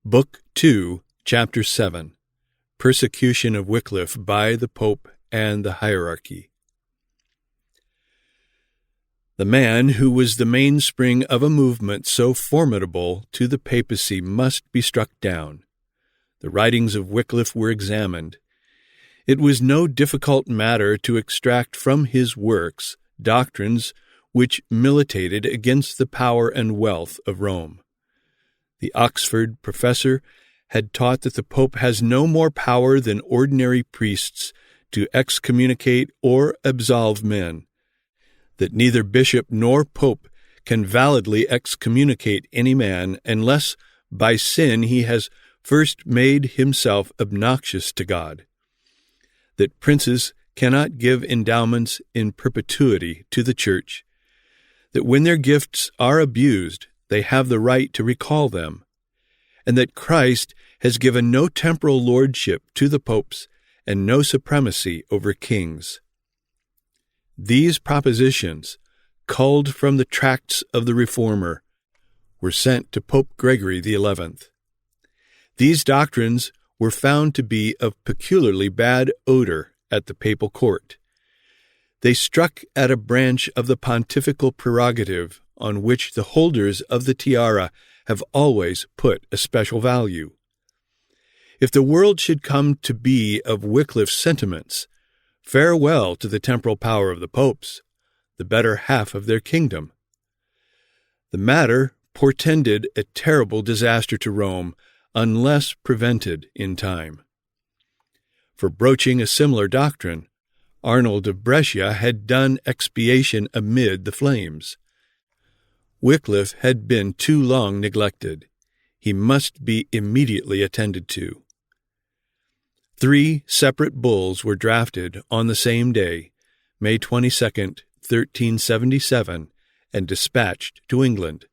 Book 2, Chapter 7. Persecution of Wicliffe by the Pope and the Hierarchy. The man who was the mainspring of a movement so formidable to the papacy must be struck down. The writings of Wicliffe were examined. It was no difficult matter to extract from his works doctrines which militated against the power and wealth of Rome. The Oxford professor had taught that the Pope has no more power than ordinary priests to excommunicate or absolve men, that neither bishop nor pope can validly excommunicate any man unless by sin he has first made himself obnoxious to God, that princes cannot give endowments in perpetuity to the Church, that when their gifts are abused, they have the right to recall them, and that Christ has given no temporal lordship to the popes and no supremacy over kings. These propositions, culled from the tracts of the Reformer, were sent to Pope Gregory XI. These doctrines were found to be of peculiarly bad odor at the papal court. They struck at a branch of the pontifical prerogative on which the holders of the tiara have always put a special value. If the world should come to be of Wicliffe's sentiments, farewell to the temporal power of the popes, the better half of their kingdom. The matter portended a terrible disaster to Rome unless prevented in time. For broaching a similar doctrine, Arnold of Brescia had done expiation amid the flames. Wicliffe had been too long neglected. He must be immediately attended to. 3 separate bulls were drafted on the same day, May 22, 1377, and dispatched to England.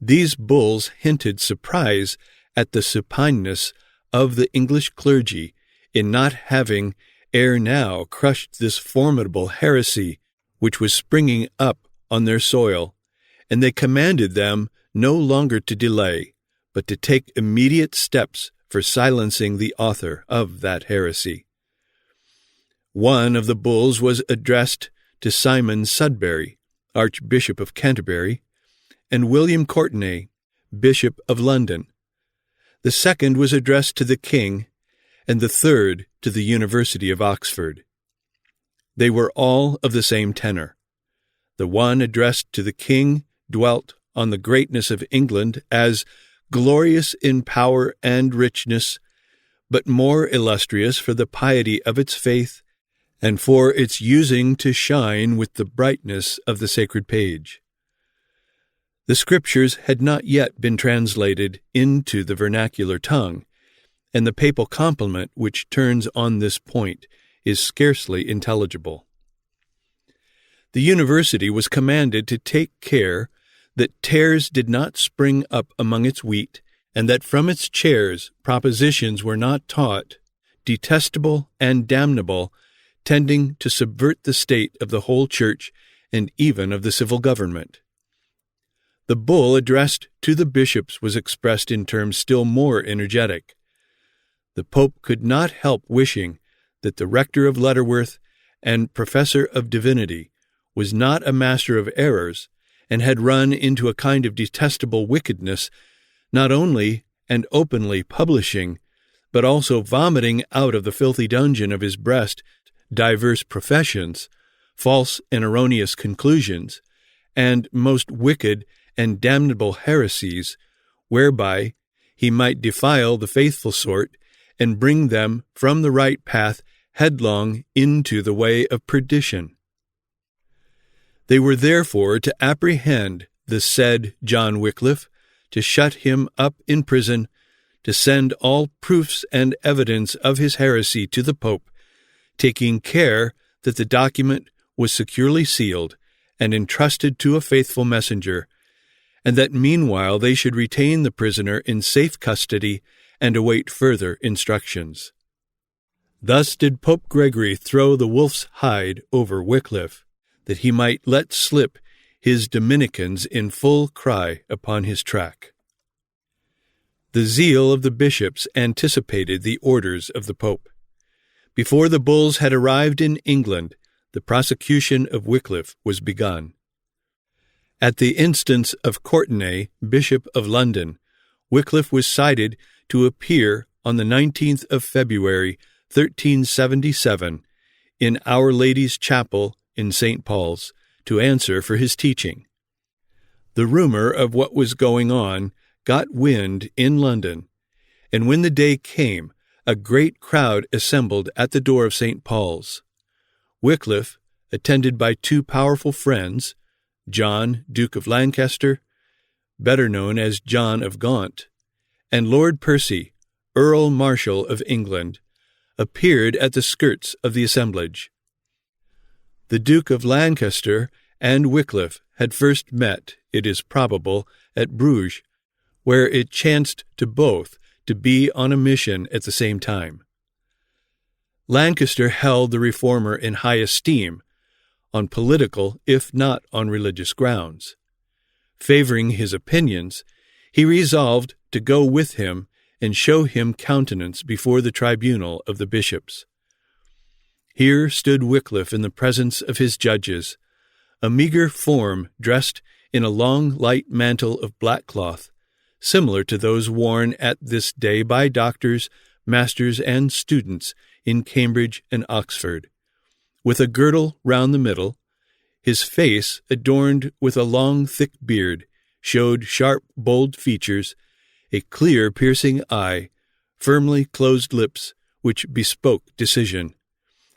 These bulls hinted surprise at the supineness of the English clergy in not having ere now crushed this formidable heresy which was springing up on their soil, and they commanded them no longer to delay, but to take immediate steps for silencing the author of that heresy. One of the bulls was addressed to Simon Sudbury, Archbishop of Canterbury, and William Courtenay, Bishop of London. The second was addressed to the king, and the third to the University of Oxford. They were all of the same tenor. The one addressed to the king dwelt on the greatness of England as glorious in power and richness, but more illustrious for the piety of its faith and for its using to shine with the brightness of the sacred page. The Scriptures had not yet been translated into the vernacular tongue, and the papal compliment which turns on this point is scarcely intelligible. The university was commanded to take care that tares did not spring up among its wheat, and that from its chairs propositions were not taught, detestable and damnable, tending to subvert the state of the whole Church and even of the civil government. The bull addressed to the bishops was expressed in terms still more energetic. The Pope could not help wishing that the rector of Lutterworth and professor of divinity was not a master of errors, and had run into a kind of detestable wickedness, not only and openly publishing, but also vomiting out of the filthy dungeon of his breast diverse professions, false and erroneous conclusions, and most wicked and damnable heresies, whereby he might defile the faithful sort and bring them from the right path headlong into the way of perdition. They were therefore to apprehend the said John Wicliffe, to shut him up in prison, to send all proofs and evidence of his heresy to the Pope, taking care that the document was securely sealed and entrusted to a faithful messenger, and that meanwhile they should retain the prisoner in safe custody and await further instructions. Thus did Pope Gregory throw the wolf's hide over Wicliffe, that he might let slip his Dominicans in full cry upon his track. The zeal of the bishops anticipated the orders of the Pope. Before the bulls had arrived in England, the prosecution of Wicliffe was begun. At the instance of Courtenay, Bishop of London, Wicliffe was cited to appear on the 19th of February, 1377, in Our Lady's Chapel in St. Paul's, to answer for his teaching. The rumor of what was going on got wind in London, and when the day came, a great crowd assembled at the door of St. Paul's. Wicliffe, attended by two powerful friends, John, Duke of Lancaster, better known as John of Gaunt, and Lord Percy, Earl Marshal of England, appeared at the skirts of the assemblage. The Duke of Lancaster and Wicliffe had first met, it is probable, at Bruges, where it chanced to both to be on a mission at the same time. Lancaster held the reformer in high esteem, on political, if not on religious grounds. Favoring his opinions, he resolved to go with him and show him countenance before the tribunal of the bishops. Here stood Wicliffe in the presence of his judges, a meagre form dressed in a long light mantle of black cloth, similar to those worn at this day by doctors, masters, and students in Cambridge and Oxford, with a girdle round the middle. His face, adorned with a long, thick beard, showed sharp, bold features, a clear, piercing eye, firmly closed lips, which bespoke decision,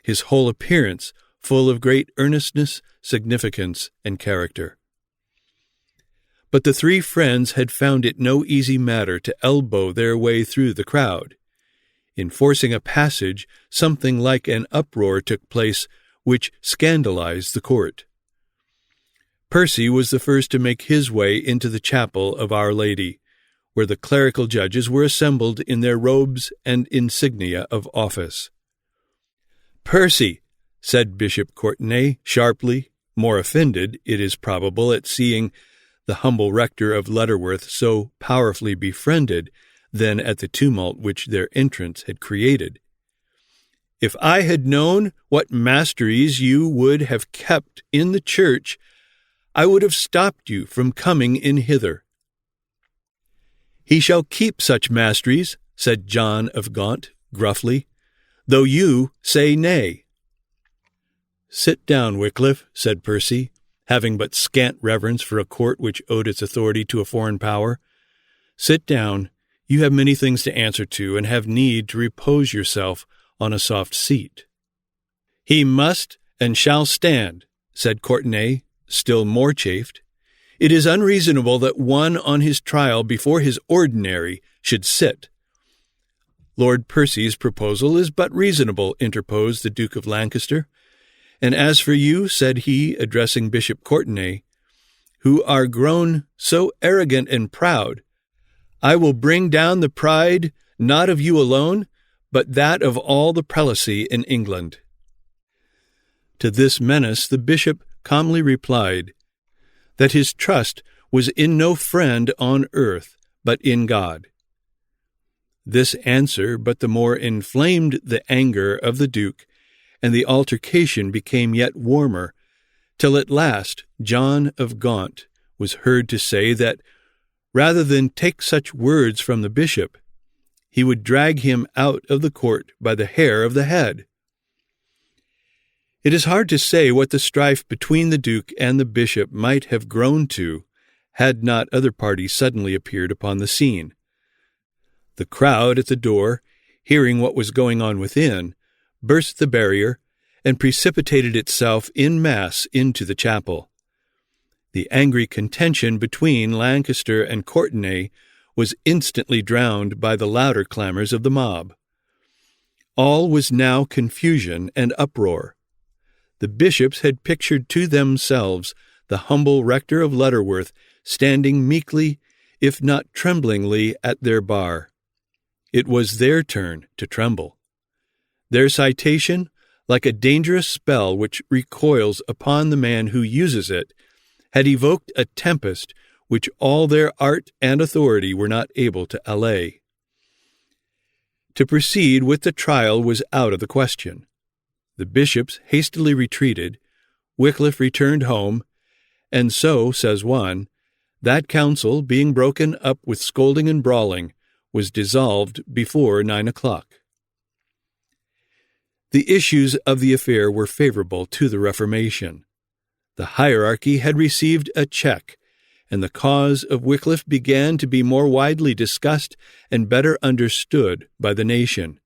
his whole appearance full of great earnestness, significance, and character. But the three friends had found it no easy matter to elbow their way through the crowd. In forcing a passage, something like an uproar took place which scandalized the court. Percy was the first to make his way into the chapel of Our Lady, where the clerical judges were assembled in their robes and insignia of office. "Percy," said Bishop Courtenay sharply, more offended, it is probable, at seeing the humble rector of Lutterworth so powerfully befriended than at the tumult which their entrance had created. "If I had known what masteries you would have kept in the church, I would have stopped you from coming in hither." "He shall keep such masteries," said John of Gaunt gruffly, "though you say nay." "Sit down, Wicliffe," said Percy, having but scant reverence for a court which owed its authority to a foreign power. "Sit down. You have many things to answer to, and have need to repose yourself on a soft seat." "He must and shall stand," said Courtenay, still more chafed. "It is unreasonable that one on his trial before his ordinary should sit." "Lord Percy's proposal is but reasonable," interposed the Duke of Lancaster. "And as for you," said he, addressing Bishop Courtenay, "who are grown so arrogant and proud, I will bring down the pride not of you alone, but that of all the prelacy in England." To this menace the bishop calmly replied that his trust was in no friend on earth, but in God. This answer but the more inflamed the anger of the duke, and the altercation became yet warmer, till at last John of Gaunt was heard to say that, rather than take such words from the bishop, he would drag him out of the court by the hair of the head. It is hard to say what the strife between the duke and the bishop might have grown to, had not other parties suddenly appeared upon the scene. The crowd at the door, hearing what was going on within, burst the barrier, and precipitated itself in mass into the chapel. The angry contention between Lancaster and Courtenay was instantly drowned by the louder clamors of the mob. All was now confusion and uproar. The bishops had pictured to themselves the humble rector of Lutterworth standing meekly, if not tremblingly, at their bar. It was their turn to tremble. Their citation, like a dangerous spell which recoils upon the man who uses it, had evoked a tempest which all their art and authority were not able to allay. To proceed with the trial was out of the question. The bishops hastily retreated, Wicliffe returned home, and so, says one, that council, being broken up with scolding and brawling, was dissolved before 9 o'clock. The issues of the affair were favorable to the Reformation. The hierarchy had received a check, and the cause of Wicliffe began to be more widely discussed and better understood by the nation.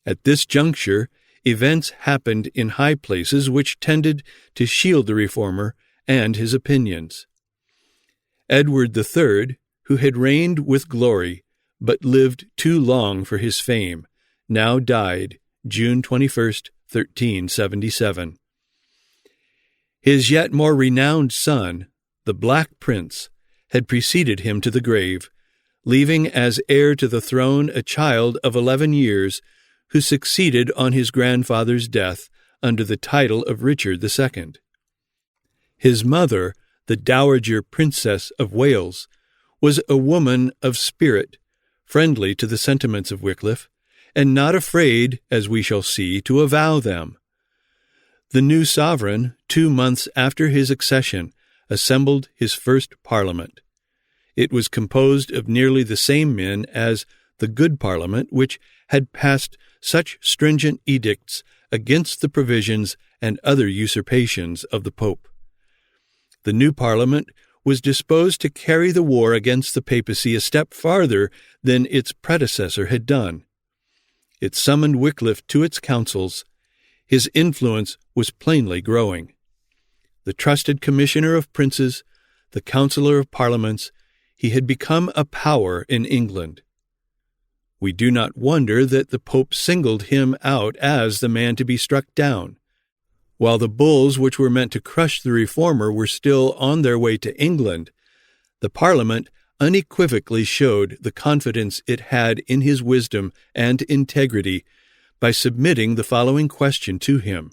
At this juncture, events happened in high places which tended to shield the reformer and his opinions. Edward III, who had reigned with glory, but lived too long for his fame, now died June 21, 1377. His yet more renowned son, the Black Prince, had preceded him to the grave, leaving as heir to the throne a child of 11 years who succeeded on his grandfather's death under the title of Richard II. His mother, the Dowager Princess of Wales, was a woman of spirit, friendly to the sentiments of Wicliffe, and not afraid, as we shall see, to avow them. The new sovereign, 2 months after his accession, assembled his first Parliament. It was composed of nearly the same men as the Good Parliament, which had passed such stringent edicts against the provisions and other usurpations of the Pope. The new Parliament was disposed to carry the war against the papacy a step farther than its predecessor had done. It summoned Wicliffe to its councils. His influence was plainly growing. The trusted commissioner of princes, the counsellor of parliaments, he had become a power in England. We do not wonder that the Pope singled him out as the man to be struck down. While the bulls which were meant to crush the reformer were still on their way to England, the Parliament unequivocally showed the confidence it had in his wisdom and integrity by submitting the following question to him: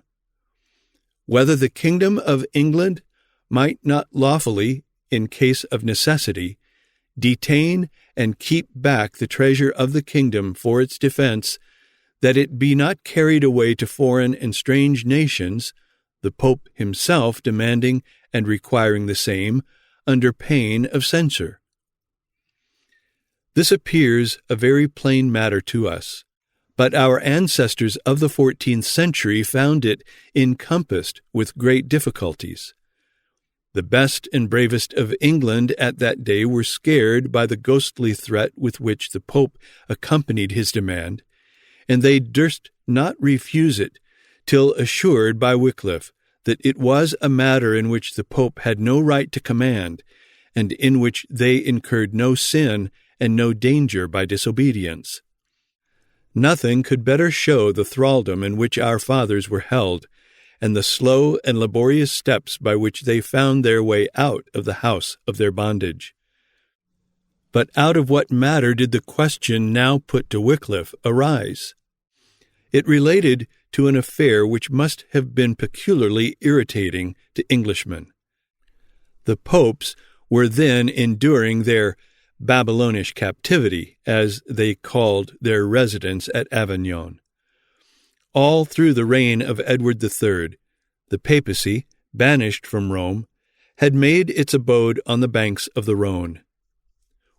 whether the kingdom of England might not lawfully, in case of necessity, detain and keep back the treasure of the kingdom for its defense, that it be not carried away to foreign and strange nations, the Pope himself demanding and requiring the same, under pain of censure. This appears a very plain matter to us, but our ancestors of the 14th century found it encompassed with great difficulties. The best and bravest of England at that day were scared by the ghostly threat with which the Pope accompanied his demand, and they durst not refuse it till assured by Wicliffe that it was a matter in which the Pope had no right to command, and in which they incurred no sin and no danger by disobedience. Nothing could better show the thraldom in which our fathers were held, and the slow and laborious steps by which they found their way out of the house of their bondage. But out of what matter did the question now put to Wicliffe arise? It related to an affair which must have been peculiarly irritating to Englishmen. The popes were then enduring their Babylonish captivity, as they called their residence at Avignon. All through the reign of Edward III, the papacy, banished from Rome, had made its abode on the banks of the Rhone.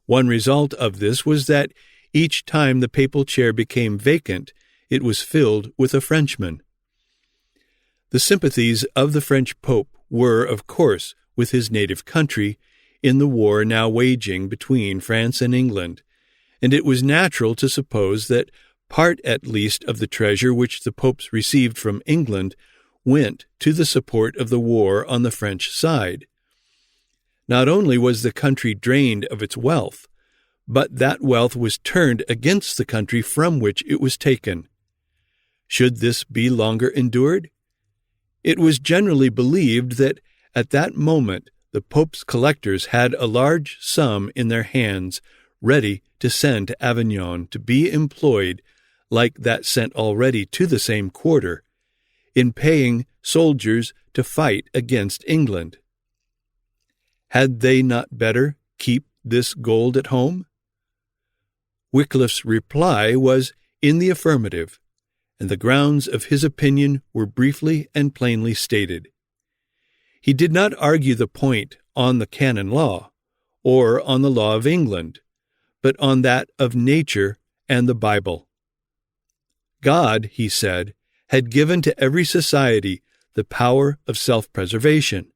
One result of this was that each time the papal chair became vacant, it was filled with a Frenchman. The sympathies of the French Pope were, of course, with his native country in the war now waging between France and England, and it was natural to suppose that part at least of the treasure which the popes received from England went to the support of the war on the French side. Not only was the country drained of its wealth, but that wealth was turned against the country from which it was taken. Should this be longer endured? It was generally believed that at that moment the Pope's collectors had a large sum in their hands ready to send to Avignon to be employed, like that sent already to the same quarter, in paying soldiers to fight against England. Had they not better keep this gold at home? Wicliffe's reply was in the affirmative, and the grounds of his opinion were briefly and plainly stated. He did not argue the point on the canon law, or on the law of England, but on that of nature and the Bible. God, he said, had given to every society the power of self-preservation,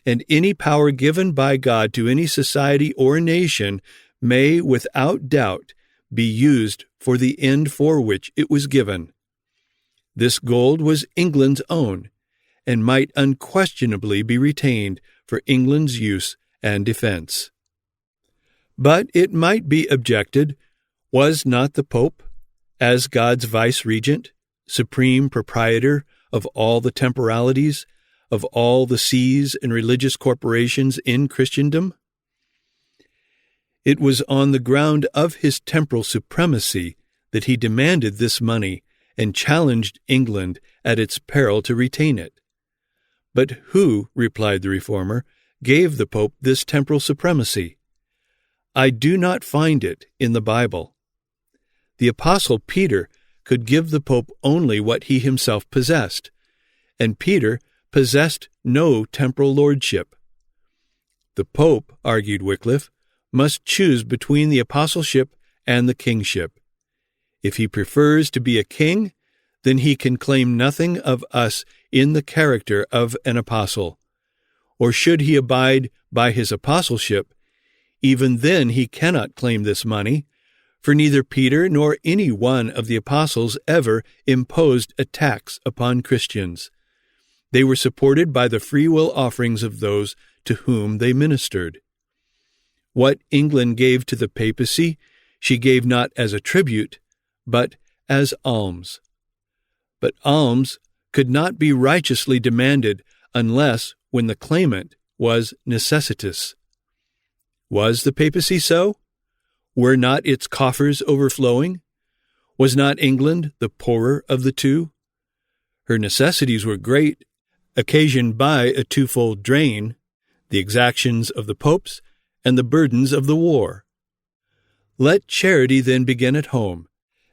and any power given by God to any society or nation may, without doubt, be used for the end for which it was given. This gold was England's own, and might unquestionably be retained for England's use and defense. But it might be objected, was not the Pope, as God's vice-regent, supreme proprietor of all the temporalities, of all the sees and religious corporations in Christendom? It was on the ground of his temporal supremacy that he demanded this money and challenged England at its peril to retain it. But who, replied the Reformer, gave the Pope this temporal supremacy? I do not find it in the Bible. The Apostle Peter could give the Pope only what he himself possessed, and Peter possessed no temporal lordship. The Pope, argued Wicliffe, must choose between the apostleship and the kingship. If he prefers to be a king, then he can claim nothing of us in the character of an apostle. Or should he abide by his apostleship, even then he cannot claim this money, for neither Peter nor any one of the apostles ever imposed a tax upon Christians. They were supported by the free will offerings of those to whom they ministered. What England gave to the papacy, she gave not as a tribute, but as alms. But alms could not be righteously demanded unless when the claimant was necessitous. Was the papacy so? Were not its coffers overflowing? Was not England the poorer of the two? Her necessities were great, occasioned by a twofold drain, the exactions of the popes and the burdens of the war. Let charity then begin at home,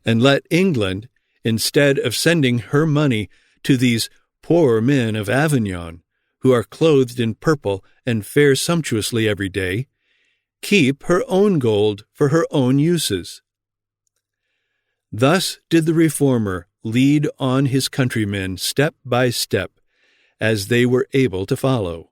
and let England, instead of sending her money to these poor men of Avignon, who are clothed in purple and fare sumptuously every day, keep her own gold for her own uses. Thus did the Reformer lead on his countrymen step by step, as they were able to follow.